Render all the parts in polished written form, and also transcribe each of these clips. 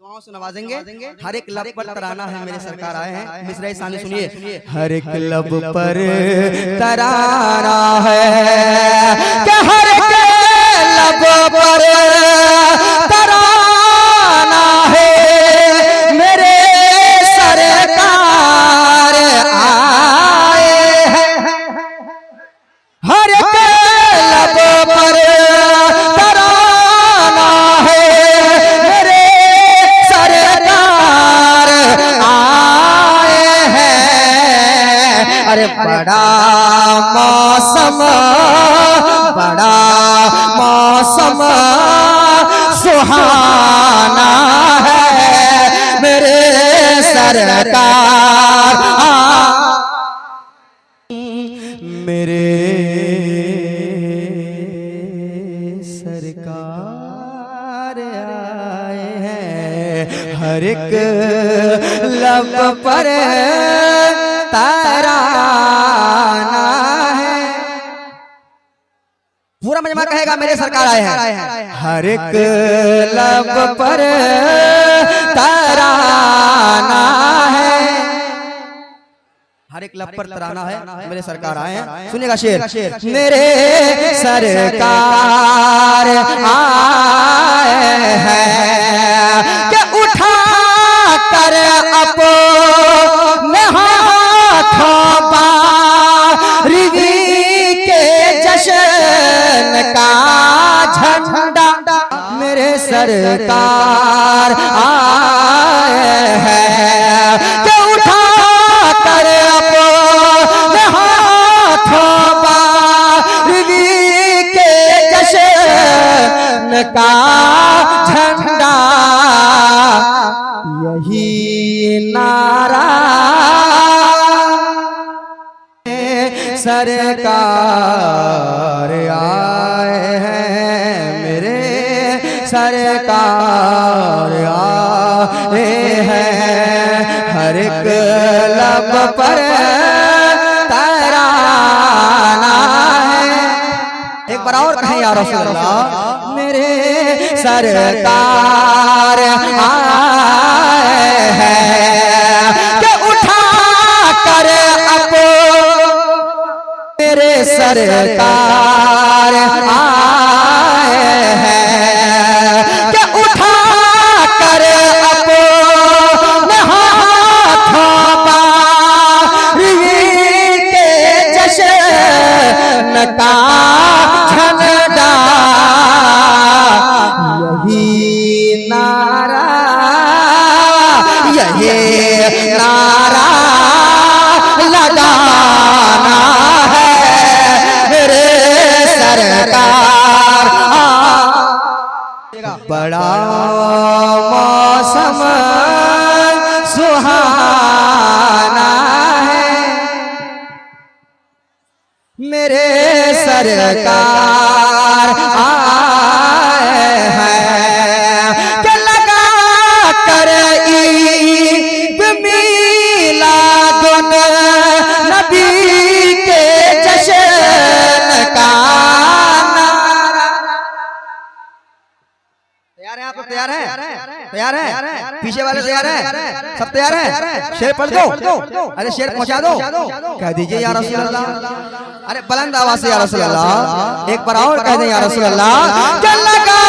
दुआओं से नवाजेंगे। हर एक लब पर तराना है मेरे सरकार आए हैं। मिसरे सामने सुनिए। हर एक लब पर तराना है कि हर एक लब पर तराना है मेरे सरकार आए हैं। हर एक लब पर तराना है मेरे सरकार आए हैं। अरे बड़ा मौसम सुहाना है मेरे सरकार मेरे सरकार आए हैं। हर एक लब पर तराना है। पूरा मजमा कहेगा मेरे सरकार आए हैं। हर एक लब पर तराना है। हर एक लब पर तराना है मेरे सरकार आए हैं। सुनिएगा शेर। मेरे सरकार आए हैं कि उठा कर अपने हाथों बारिगी के जश्न का झंडा मेरे सरकार आए हैं कि उठा कर अपने हाथों बारिगी के जश्न का झंडा यही नारा सरकार आए हैं मेरे सरकार आए हैं। हर एक लब पर तराना है। एक बार और कहें या रसूल अल्लाह मेरे सरकार आए हैं कि उठा कर मेरे सरकार आए हैं कि उठा कर अपने हाथों बारिगी के जश्न का झंडा यही नारा लगाना है मेरे सरकार। बड़ा मौसम सुहाना है मेरे सरकार आए हैं कि लगा कर ईद मिलादुन नबी के जश्न का नारा। तैयार हैं आप लोग? तैयार हैं? तैयार हैं? पीछे वाले तैयार हैं? सब तैयार हैं? शेर पढ़ दो। अरे शेर पहुंचा दो। कह दीजिए या रसूल अल्लाह। अरे बुलंद आवाज से या रसूल अल्लाह। एक बार और कह दें या रसूल अल्लाह। कि लगा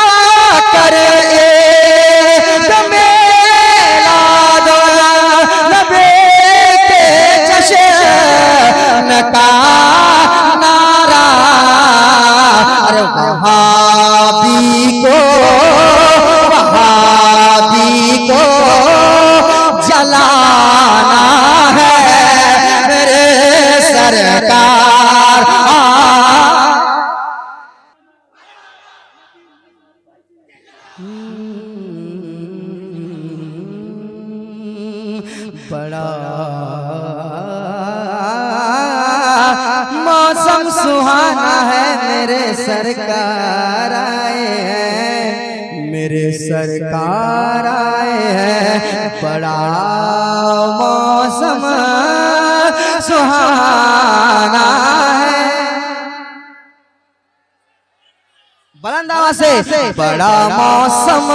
कर नबी के जश्न का नारा। अरे वहाबी को जलाना है मेरे सरकार बड़ा मौसम सुहाना है मेरे सरकार आए हैं मेरे सरकार आए हैं। बड़ा मौसम सुहाना है। बुलंद आवाज से बड़ा मौसम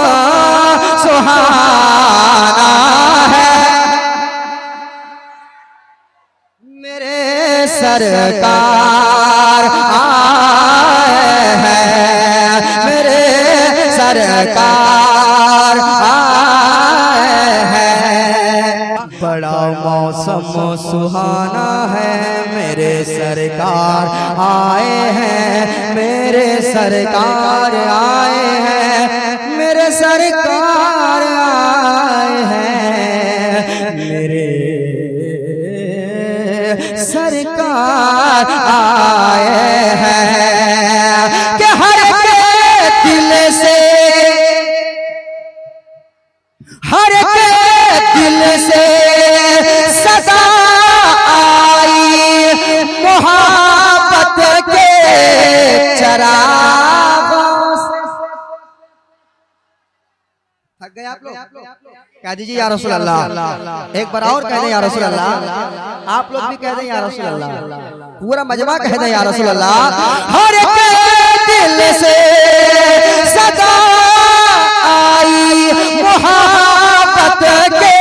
सुहाना सरकार आए हैं, मेरे सरकार आए हैं। बड़ा मौसम सुहाना है, मेरे सरकार आए हैं, मेरे सरकार आए हैं, मेरे सरकार आए हैं, मेरे सरकार आए हैं। कि हर के दिल से, हर के दिल से सदा आई मोहब्बत के चरागों से। थक गए आप लोग? कह दीजिए या रसूल अल्लाह। एक बार और कह दें या रसूल अल्लाह। आप लोग भी कह दें या रसूल अल्लाह। पूरा मजमा कह दें या रसूल अल्लाह। हर एक दिल से सदा आई मोहब्बत के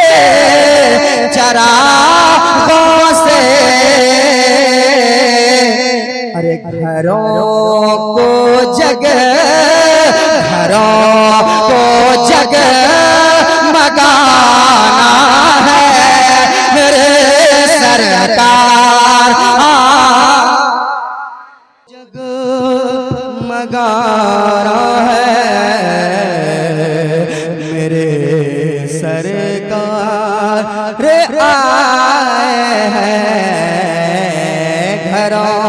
चरागों से। अरे घरों को जगह, घरों को जगह मगाना है, मेरे सरकार जग मगाना है, मेरे सरकार रे आए हैं। घरों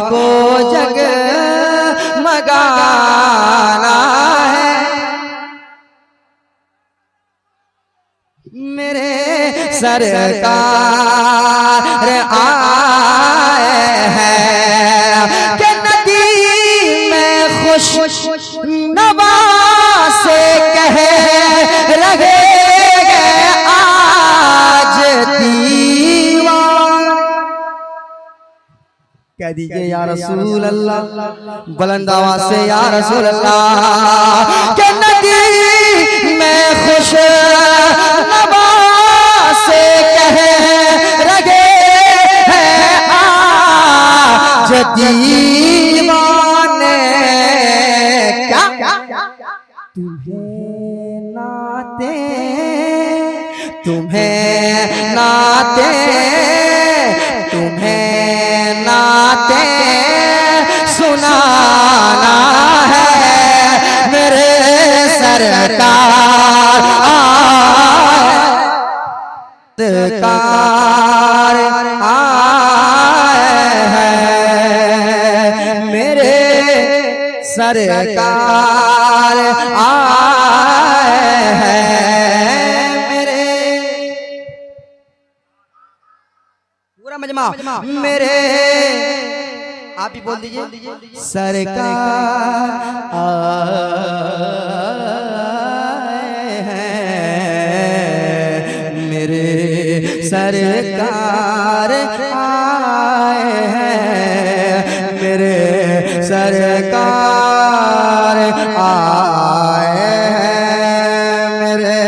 को जग मगाना है, मेरे सरकार आए हैं। कि नदी में खुश नवा से कह रहे आज दीवान। कह दीजिए या रसूल अल्लाह, बुलंद आवाज से या रसूल अल्लाह। कि नदी में खुश नवा से कह रहे हैं आज दीवाने। क्या तुम्हें नाते, तुम्हें नाते, तुम्हें नाते सुनाना है, मेरे सरकार सरकार आए हैं, मेरे सरकार आए हैं, मेरे पूरा मजमा मेरे। आप ही बोल दीजिए सरकार आए हैं, मेरे सरकार आए हैं, मेरे सरकार आए हैं, मेरे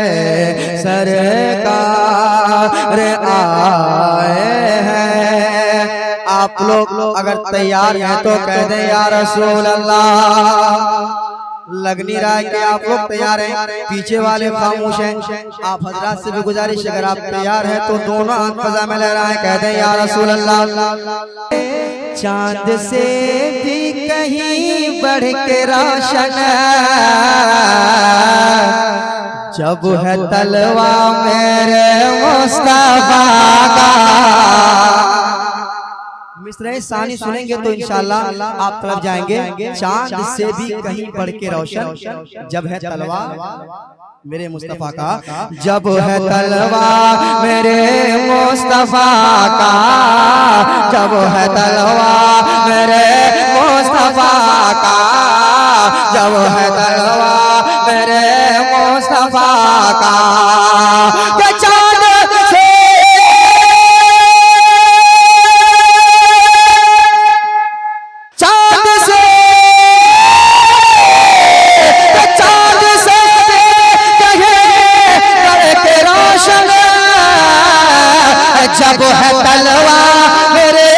सरकार आए हैं। आप लोग अगर तैयार हैं तो कह दें या रसूल अल्लाह। लग नहीं रहा है कि आप लोग तैयार हैं, पीछे वाले खामोश हैं। आप हजरात से भी गुजारिश, अगर आप तैयार हैं तो दोनों हाथ फजा में लहराएं, कह दें या रसूल अल्लाह। चांद से भी कहीं बढ़ के रोशन जब है तलवा मेरे मुस्तफा का। मिसरे सानी सुनेंगे तो इंशाल्लाह आप तरफ जाएंगे। चांद से भी कहीं बढ़ के रोशन जब है तलवा मेरे मुस्तफा का, जब है तलवा मेरे मुस्तफा का, जब है तलवा मेरे मुस्तफा का, जब है तलवा मेरे मुस्तफा का। जब है तलवा मेरे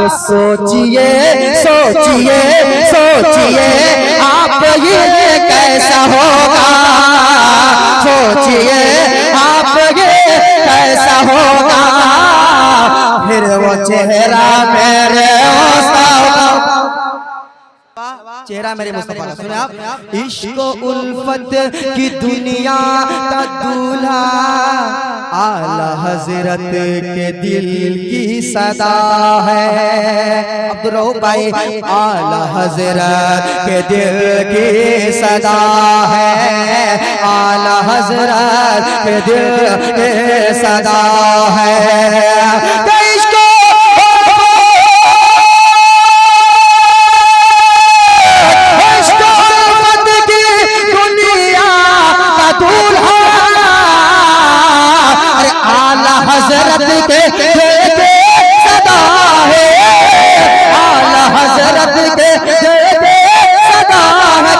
तो सोचिए सोचिए सोचिए आप ये कैसा होगा, सोचिए आप ये कैसा होगा, फिर वो चेहरा मेरे चेहरा मेरे मुस्तफा का। सुने आप, इश्क उल्फत की दुनिया का दूल्हा आला हजरत के दिल की सदा है। अब्दुल रऊफ भाई, आला हजरत के दिल की सदा है, आला हजरत के दिल की सदा है। हजरत के सदा है, आला हजरत के सदा है।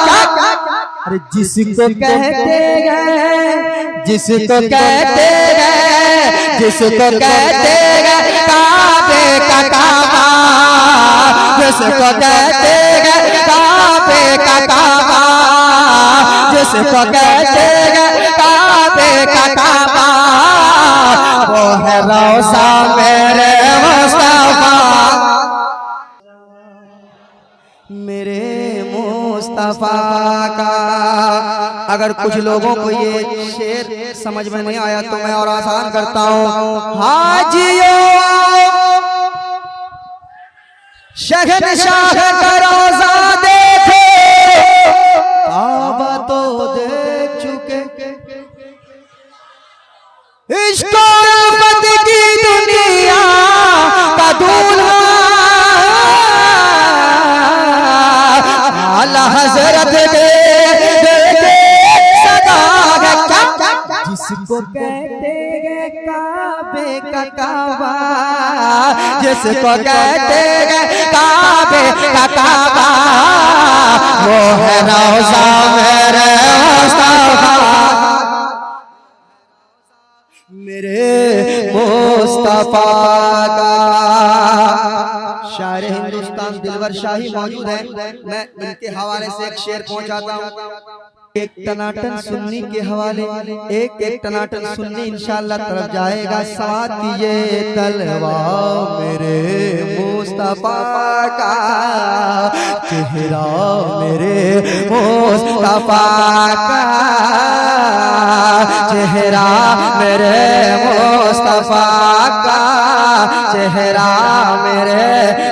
अरे जिसको कहते हैं, जिसको कहते हैं, जिसको कहते हैं काबे का काबा, जिसको कहते हैं काबे का काबा, जिसको कहते हैं काबे का काबा, वो है रौसा मेरे मुस्तफा, मेरे मुस्तफा का। अगर कुछ लोगों को ये शेर समझ में नहीं आया तो मैं और आसान करता हूँ। हाजियों शहंशाह का रोजा देखो, काबा तो देख चुके, इश्क उल्फत की दुनिया का दूल्हा आला हजरत के सदा है। जिसको कहते हैं काबे का काबा, जिसको कहते हैं काबे का काबा, वो है रौज़ा मेरे मुस्तफा, मेरे मुस्तफा का। शायर हिंदुस्तान दिलवर शाही मौजूद है, मैं इनके हवाले से एक शेर पहुंचाता हूँ। एक टनाटन सुन्नी के हवाले, एक टनाटन सुन्नी इंशाअल्लाह तरफ जाएगा। साथ ये तलवा मेरे मुस्तफा का, चेहरा मेरे मुस्तफा का, चेहरा मेरे मुस्तफा का, चेहरा मेरे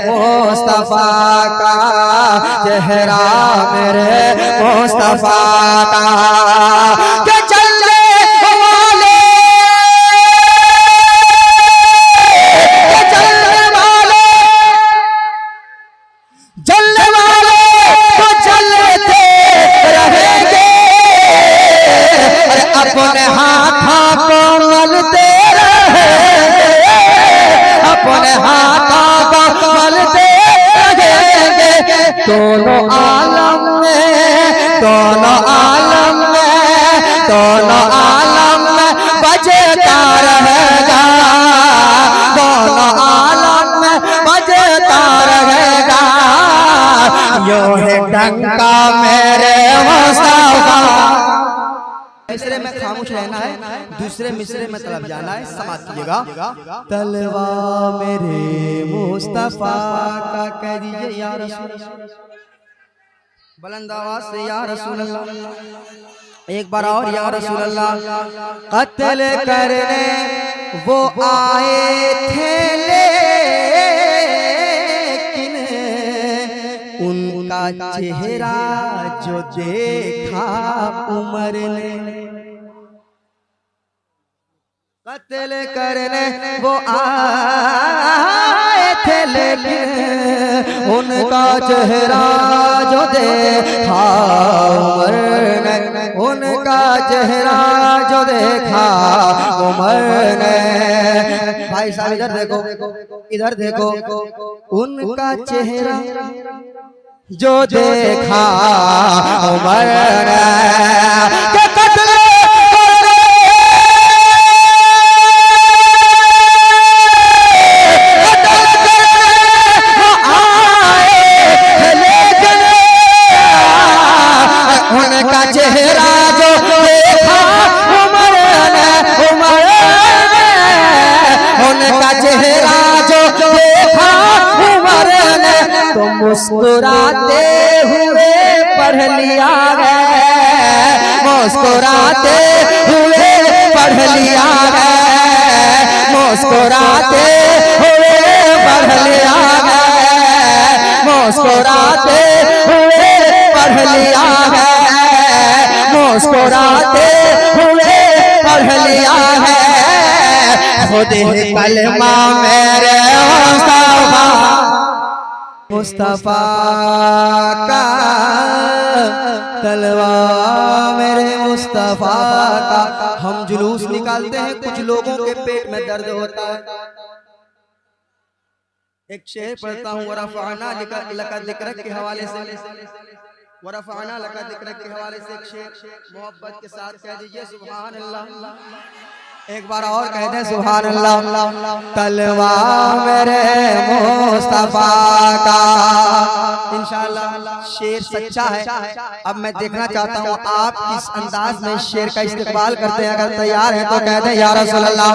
मुस्तफा का, चेहरा मेरे मुस्तफा का। के चलने वाले, के चलने वाले, जलने वाले तो जलते रहेंगे, अपने हाथों को मलते रहेंगे, अपने हाथों को मलते रहेंगे। दोनों आलम में, दोनों आलम में, दोनों आलम में बजता रहेगा, दोनों आलम में बजता रहेगा। यो है डंका मेरे मुस्तफा। मिसरे में खामोश रहना है, दूसरे मिसरे में तलब जाना है। समाप्त कीजिएगा। तलवा मेरे मुस्तफा का, कह दीजिए या रसूल, बुलंद आवाज से या रसूल अल्लाह, एक बार और या रसूल अल्लाह। कत्ल करने वो आए थे लेकिन उनका चेहरा जो देखा उमर ने, कत्ल करने वो आए थे लेकिन उनका चेहरा जो देखा उमर ने, उनका चेहरा जो देखा उमर ने। भाई साहब इधर देखो, इधर देखो, उनका चेहरा जो देखा उमर ने। मुस्कुराते हुए पढ़ लिया है, मुस्कुराते हुए पढ़ लिया है, मुस्कुराते हुए पढ़ लिया है, मुस्कुराते हुए पढ़ लिया है, मुस्कुराते हुए पढ़ लिया है। खुद ही कलमा मेरे मुस्तफा का, तलवा मेरे मुस्तफा का। हम जुलूस निकालते हैं, कुछ लोगों के पेट में दर्द होता है। एक शेर पढ़ता हूँ, वरफ़अना लका ज़िक्रक के हवाले से, वरफ़अना लका ज़िक्रक के हवाले से एक शेर मोहब्बत के साथ कह दीजिए सुभान अल्लाह। एक बार और कह दें सुभान अल्लाह। तलवा मेरे मुस्तफा का। इंशाअल्लाह शेर सच्चा है। अब मैं देखना चाहता हूँ आप किस अंदाज में शेर का इस्तेमाल करते हैं। अगर तैयार है तो कह दें या रसूल अल्लाह।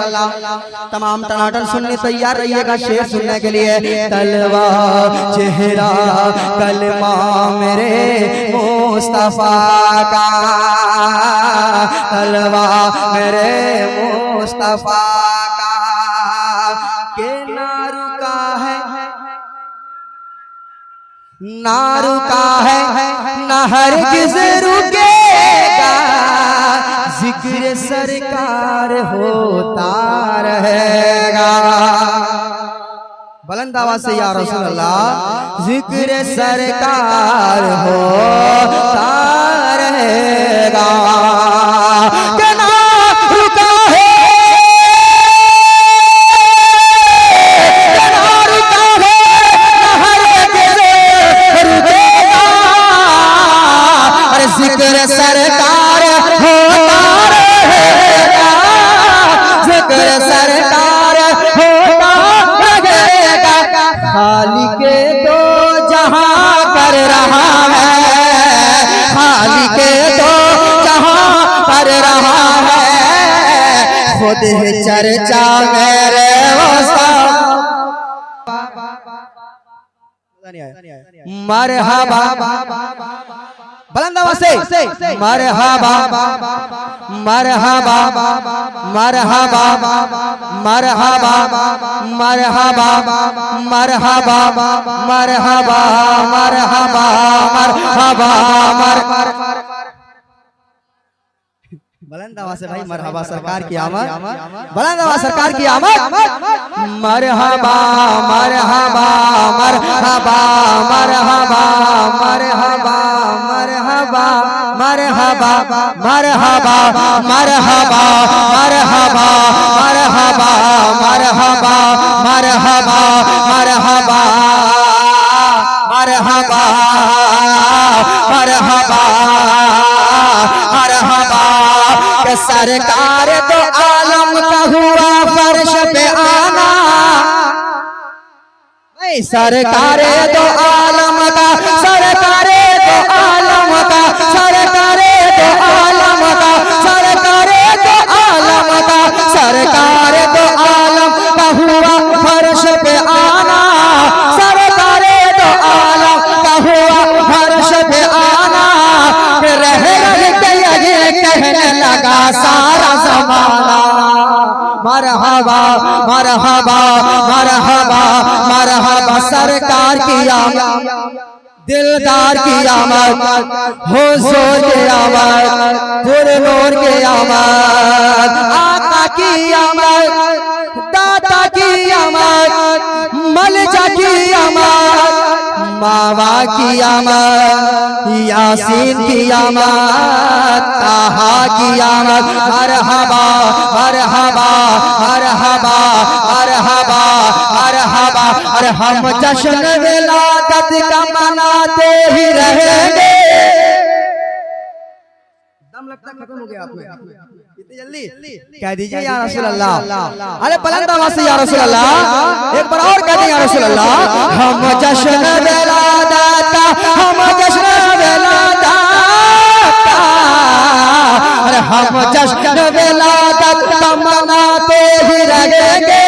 तमाम टनाटन सुनने तैयार रहिएगा शेर सुनने के लिए। तलवा चेहरा कलमा मेरे मुस्तफा का, तलवा मेरे मुस्तफा का। के ना रुका है, ना रुका है, ना हरगिज़ रुकेगा, जिक्र सरकार होता रहेगा। बुलंद आवाज से या रसूल अल्लाह। जिक्र सरकार होता रहेगा। जिक्र सरकार होता रहेगा, जिक्र सरकार होता रहेगा। खालिक तो जहां कर रहा है, खालिक तो जहां कर रहा है। खुद ही चर्चा मेरे मरहबा, बुलंद आवाज से मरहबा, मरहबा, मरहबा, मरहबा, मरहबा, मरहबा, मरहबा, मरहबा, मरहबा। बुलंद आवाज से भाई मरहबा सरकार की आमद, बुलंद आवाज सरकार की आमद। मरहबा, मरहबा, मरहबा, मरहबा, मरहबा, मरहबा, मरहबा, मरहबा, मरहबा, मरहबा, मरहबा, मरहबा, मरहबा, मरहबा, मरहबा, मरहबा, मरहबा। सरकार तो आलम का हुआ फर्श पे आना, सरकार तो आलम का, सरकार तो आलम का, सरकार तो आलम का, सरकार तो आलम का, सरकार तो आलम का हुआ फर्श पे आना, सरकार तो आलम का हुआ फर्श पे आना। रह के ये कहने लगा सारा ज़माना मरहबा, मरहबा, मरहबा, मरहबा। सरकार की आमद, दिलदार की आमद, हुजूर की आमद, पुरनूर की आमद, आका की आमद, दाता की आमद, मलजा की आमद, मावा की आमद, यासीन की आमद, ताहा की आमद। मरहबा, मरहबा, मरहबा, मरहबा, मरहबा। अरे हम जश्न विलादत का मनाते ही रहेंगे। दम लगता खत्म हो गया आप में इतनी जल्दी? कह दीजिए या रसूल अल्लाह। अरे बुलंद आवाज से या रसूल अल्लाह। एक बार और कह दीजिए या रसूल अल्लाह। हम जश्न विलादत का, हम जश्न विलादत का, अरे हम जश्न विलादत का मनाते ही रहेंगे।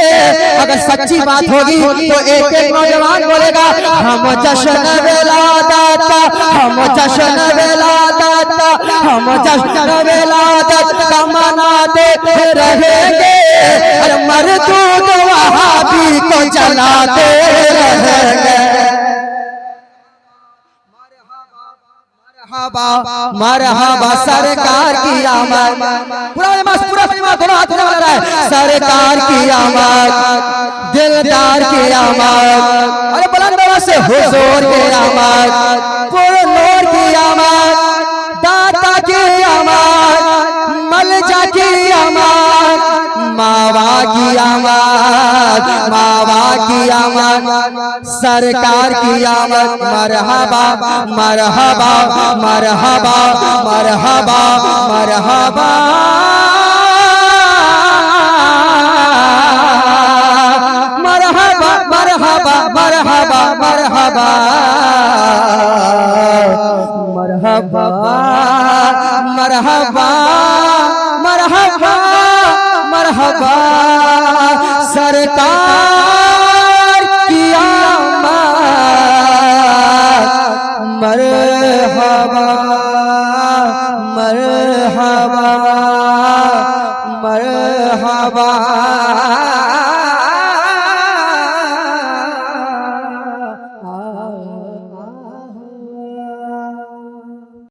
अगर अगर सच्ची बात होगी तो एक एक नौजवान बोलेगा हम जश्न विलादत, हम जश्न विलादत, हम जश्न विलादत का मनाते रहेंगे, अरे मरदूद वहाबी को जलाते रहेंगे। मरहबा सरकार की आमद, पूरा दोनों हाथ में लग रहा है, सरकार की आमद, दिलदार की आमद, अरे बुलंद आवाज से हुजूर की आमद, पूरे नूर की आमद, दाता की आमद, मलजा की आमद, मावा की आमद, मावा की आमद, सरकार की आमद। मरहबा मरहबा मरहबा मरहबा मरहबा मरहबा मरहबा मरहबा मरहबा मरहबा मरहबा मरहबा मरहबा सरकार की आमद, मरहबा।